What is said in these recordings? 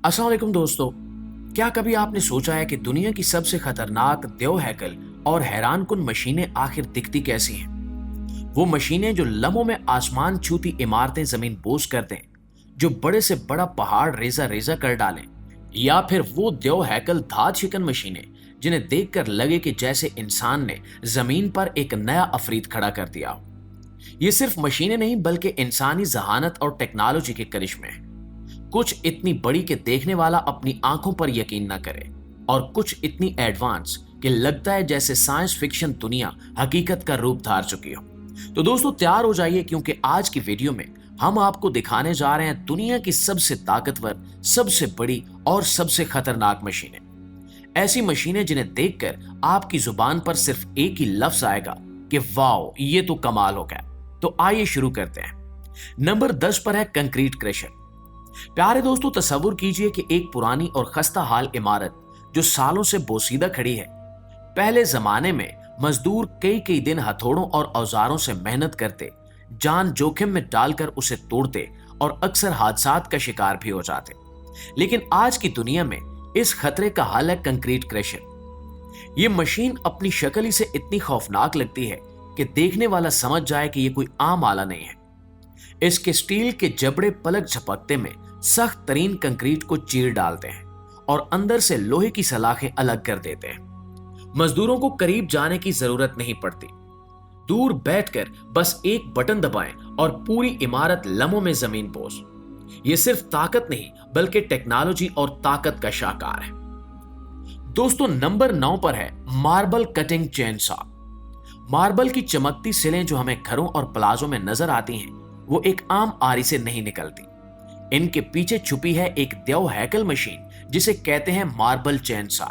अस्सलाम वालेकुम दोस्तों, क्या कभी आपने सोचा है कि दुनिया की सबसे खतरनाक देव हैकल और हैरान कुन मशीनें आखिर दिखती कैसी हैं? वो मशीनें जो लम्हों में आसमान छूती इमारतें जमीन बोझ कर दें, जो बड़े से बड़ा पहाड़ रेजा रेजा कर डालें, या फिर वो देव हैकल धात शिकन मशीनें जिन्हें देखकर लगे कि जैसे इंसान ने जमीन पर एक नया अफरीद खड़ा कर दिया हो। ये सिर्फ मशीनें नहीं बल्कि इंसानी जहानत और टेक्नोलॉजी के करिश्मे हैं। कुछ इतनी बड़ी कि देखने वाला अपनी आंखों पर यकीन न करे, और कुछ इतनी एडवांस कि लगता है जैसे साइंस फिक्शन दुनिया हकीकत का रूप धार चुकी हो। तो दोस्तों तैयार हो जाइए, क्योंकि आज की वीडियो में हम आपको दिखाने जा रहे हैं दुनिया की सबसे ताकतवर, सबसे बड़ी और सबसे खतरनाक मशीनें। ऐसी मशीनें जिन्हें देखकर आपकी जुबान पर सिर्फ एक ही लफ्ज आएगा कि वाओ, ये तो कमाल हो गया। तो आइए शुरू करते हैं। नंबर 10 पर है कंक्रीट क्रशर। प्यारे दोस्तों, तसव्वुर कीजिए कि एक पुरानी और खस्ता हाल इमारत जो सालों से बोसीदा खड़ी है। पहले जमाने में मजदूर कई कई दिन हथौड़ों और औजारों से मेहनत करते, जान जोखिम में डालकर उसे तोड़ते और अक्सर हादसात का शिकार भी हो जाते। लेकिन आज की दुनिया में इस खतरे का हल है कंक्रीट क्रशर। ये मशीन अपनी शक्ल ही से इतनी खौफनाक लगती है कि देखने वाला समझ जाए कि यह कोई आम आला नहीं है। इसके स्टील के जबड़े पलक झपकते में सख्त तरीन कंक्रीट को चीर डालते हैं और अंदर से लोहे की सलाखें अलग कर देते हैं। मजदूरों को करीब जाने की जरूरत नहीं पड़ती। दूर बैठकर बस एक बटन दबाएं और पूरी इमारत लम्हों में जमीन बोझ। यह सिर्फ ताकत नहीं बल्कि टेक्नोलॉजी और ताकत का शाहकार है। दोस्तों नंबर 9 पर है मार्बल कटिंग चेनसॉ। मार्बल की चमकती सिलें जो हमें घरों और प्लाजों में नजर आती हैं, वो एक आम आरी से नहीं निकलती। इनके पीछे छुपी है एक देव हैकल मशीन जिसे कहते हैं मार्बल चेनसॉ।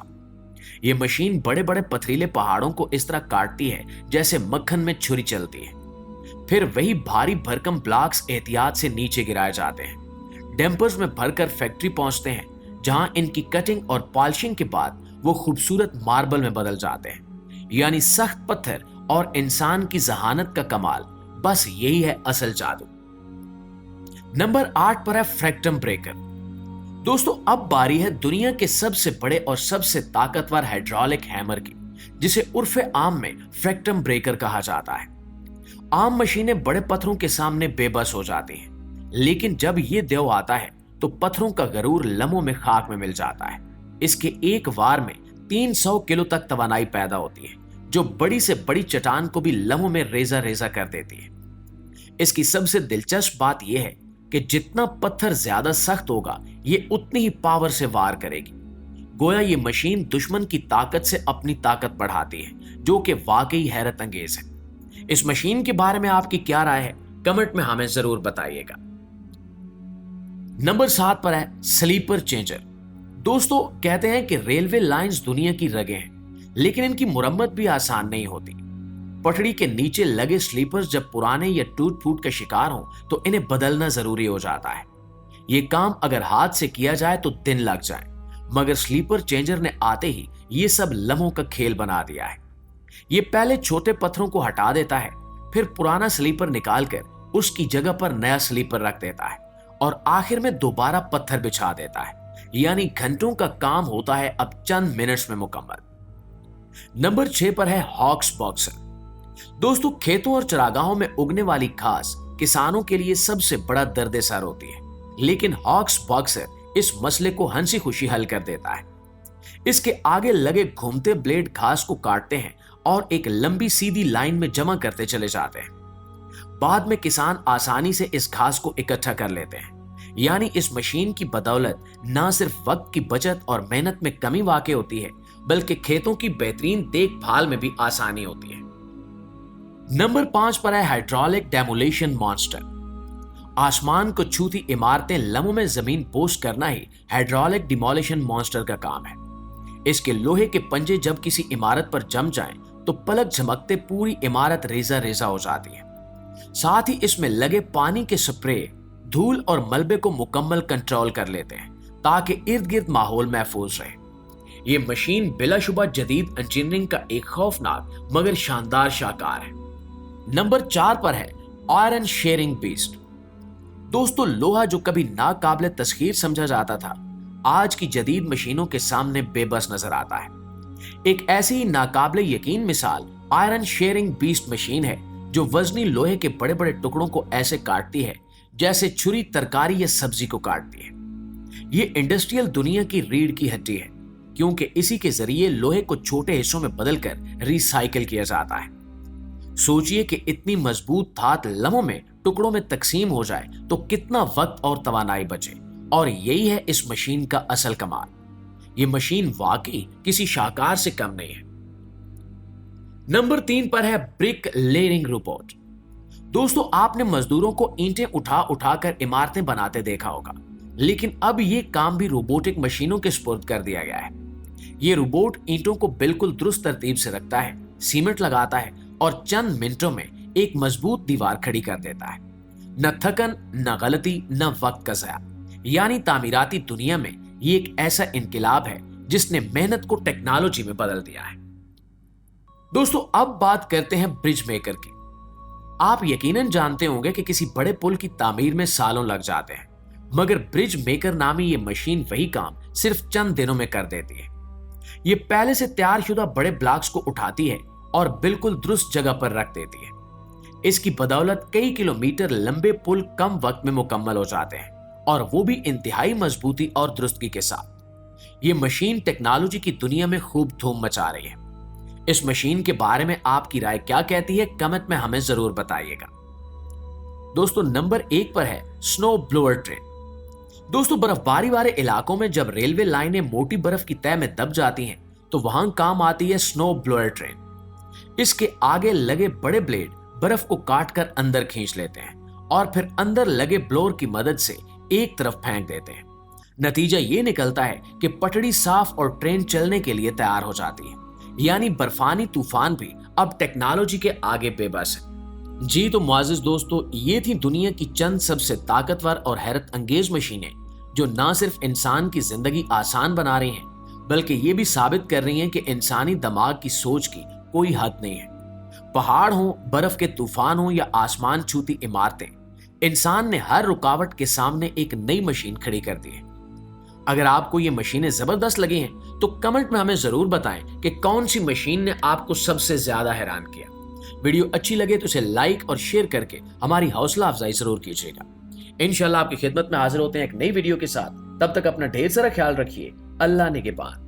ये मशीन बड़े बड़े पथरीले पहाड़ों को इस तरह काटती है जैसे मक्खन में छुरी चलती है। फिर वही भारी भरकम ब्लॉक्स एहतियात से नीचे गिराए जाते हैं, डैम्पर्स में भरकर फैक्ट्री पहुंचते हैं, जहां इनकी कटिंग और पॉलिशिंग के बाद वो खूबसूरत मार्बल में बदल जाते हैं। यानी सख्त पत्थर और इंसान की जहानत का कमाल, बस यही है असल जादू। नंबर 8 पर है फ्रैक्टम ब्रेकर। दोस्तों अब बारी है दुनिया के सबसे बड़े और सबसे ताकतवर हाइड्रोलिक हैमर की, जिसे उर्फे आम में फ्रैक्टम ब्रेकर कहा जाता है। आम मशीनें बड़े पत्थरों के सामने बेबस हो जाती हैं, लेकिन जब ये देव आता है तो पत्थरों का गरूर लम्हों में खाक में मिल जाता है। इसके एक वार में 300 किलो तक तवानाई पैदा होती है, जो बड़ी से बड़ी चट्टान को भी लम्हों में रेजा रेजा कर देती है। इसकी सबसे दिलचस्प बात यह है कि जितना पत्थर ज्यादा सख्त होगा, ये उतनी ही पावर से वार करेगी। गोया ये मशीन दुश्मन की ताकत से अपनी ताकत बढ़ाती है, जो कि वाकई हैरत अंगेज है। इस मशीन के बारे में आपकी क्या राय है, कमेंट में हमें जरूर बताइएगा। नंबर 7 पर है स्लीपर चेंजर। दोस्तों कहते हैं कि रेलवे लाइंस दुनिया की रगें हैं, लेकिन इनकी मुरम्मत भी आसान नहीं होती। पटड़ी के नीचे लगे स्लीपर्स जब पुराने या टूट फूट का शिकार हो तो इन्हें बदलना जरूरी हो जाता है। ये काम अगर हाथ से किया जाए तो दिन लग जाए, मगर स्लीपर चेंजर ने आते ही ये सब लम्हों का खेल बना दिया है। ये पहले छोटे पत्थरों को हटा देता है, फिर पुराना स्लीपर निकालकर उसकी जगह पर नया स्लीपर रख देता है और आखिर में दोबारा पत्थर बिछा देता है। यानी घंटों का काम होता है अब चंद मिनट्स में मुकम्मल। नंबर 6 पर है हॉक्स बॉक्सर। दोस्तों खेतों और चरागाहों में उगने वाली घास किसानों के लिए सबसे बड़ा दर्द-ए-सर होती है, लेकिन हॉक्स बॉक्सर इस मसले को हंसी खुशी हल कर देता है। इसके आगे लगे घूमते ब्लेड घास को काटते हैं और एक लंबी सीधी लाइन में जमा करते चले जाते हैं। बाद में किसान आसानी से इस घास को इकट्ठा कर लेते हैं। यानी इस मशीन की बदौलत न सिर्फ वक्त की बचत और मेहनत में कमी वाक़ई होती है, बल्कि खेतों की बेहतरीन देखभाल में भी आसानी होती है। नंबर 5 पर है हाइड्रोलिक डेमोलिशन मॉन्स्टर। आसमान को छूती इमारतें लम्हों में जमीन बोझ करना ही हाइड्रोलिक डिमोलिशन मॉन्स्टर का काम है। इसके लोहे के पंजे जब किसी इमारत पर जम जाएं, तो पलक झमकते पूरी इमारत रेजा रेजा हो जाती है। साथ ही इसमें लगे पानी के स्प्रे धूल और मलबे को मुकम्मल कंट्रोल कर लेते हैं, ताकि इर्द गिर्द माहौल महफूज रहे। ये मशीन बिलाशुबा जदीद इंजीनियरिंग का एक खौफनाक मगर शानदार शाहकार है। नंबर 4 पर है आयरन शेयरिंग बीस्ट। दोस्तों लोहा जो कभी नाकाबिले तस्खीर समझा जाता था, आज की जदीद मशीनों के सामने बेबस नजर आता है। एक ऐसी ही नाकाबिले यकीन मिसाल आयरन शेयरिंग बीस्ट मशीन है, जो वजनी लोहे के बड़े बड़े टुकड़ों को ऐसे काटती है जैसे छुरी तरकारी या सब्जी को काटती है। ये इंडस्ट्रियल दुनिया की रीढ़ की हड्डी है, क्योंकि इसी के जरिए लोहे को छोटे हिस्सों में बदलकर रिसाइकिल किया जाता है। सोचिए कि इतनी मजबूत धात लम्हों में टुकड़ों में तकसीम हो जाए तो कितना वक्त और तवानाई बचे, और यही है इस मशीन का असल कमाल। ये मशीन वाकई किसी शाहकार से कम नहीं है। नंबर 3 पर है ब्रिक लेयरिंग रोबोट। दोस्तों, आपने मजदूरों को ईंटें उठा उठाकर इमारतें बनाते देखा होगा, लेकिन अब ये काम भी रोबोटिक मशीनों के सुपुर्द कर दिया गया है। ये रोबोट ईंटों को बिल्कुल दुरुस्त तरतीब से रखता है, सीमेंट लगाता है और चंद मिनटों में एक मजबूत दीवार खड़ी कर देता है। न थकन, न गलती, न वक्त का ज़ाया। यानी तामीराती दुनिया में ये एक ऐसा इनकलाब है जिसने मेहनत को टेक्नोलॉजी में बदल दिया है। दोस्तों, अब बात करते हैं ब्रिज मेकर की। आप यकीनन जानते होंगे कि किसी बड़े पुल की तामीर में सालों लग जाते हैं, मगर ब्रिज मेकर नामी ये मशीन वही काम सिर्फ चंद दिनों में कर देती है। ये पहले से तैयार शुदा बड़े ब्लॉक्स को उठाती है और बिल्कुल दुरुस्त जगह पर रख देती है। इसकी बदौलत कई किलोमीटर लंबे पुल कम वक्त में मुकम्मल हो जाते हैं, और वो भी इंतहाई मजबूती और दुरुस्तगी के साथ। ये मशीन टेक्नोलॉजी की दुनिया में खूब धूम मचा रही है। इस मशीन के बारे में आपकी राय क्या कहती है, कमेंट में हमें जरूर बताइएगा। दोस्तों, नंबर 1 पर है स्नो ब्लोअर ट्रेन। दोस्तों, बर्फबारी वाले इलाकों में जब रेलवे लाइनें मोटी बर्फ की तह में दब जाती हैं, तो वहां काम आती है स्नो ब्लोअर ट्रेन। इसके आगे लगे बड़े ब्लेड बर्फ को काटकर अंदर खींच लेते हैं और फिर अंदर लगे ब्लोअर की मदद से एक तरफ फेंक देते हैं। नतीजा ये निकलता है कि पटड़ी साफ और ट्रेन चलने के लिए तैयार हो जाती है। यानी बर्फानी तूफान भी अब टेक्नोलॉजी के आगे बेबस है। जी तो मुआजिज दोस्तों, ये थी दुनिया की चंद सबसे ताकतवर और हैरत अंगेज मशीनें, जो ना सिर्फ इंसान की जिंदगी आसान बना रही हैं, बल्कि ये भी साबित कर रही हैं कि इंसानी दिमाग की सोच की कोई हद नहीं है। पहाड़ हो, बर्फ के तूफान हो या आसमान छूती इमारतें, इंसान ने हर रुकावट के सामने एक नई मशीन खड़ी कर दी है। अगर आपको ये मशीनें जबरदस्त लगी हैं, तो कमेंट में हमें जरूर बताएं कि कौन सी मशीन ने आपको सबसे ज्यादा हैरान किया। वीडियो अच्छी लगे तो इसे लाइक और शेयर करके हमारी हौसला अफजाई जरूर कीजिएगा। इंशाल्लाह आपकी खिदमत में हाजिर होते हैं एक नई वीडियो के साथ। तब तक अपना ढेर सारा ख्याल रखिए। अल्लाह निगहबान।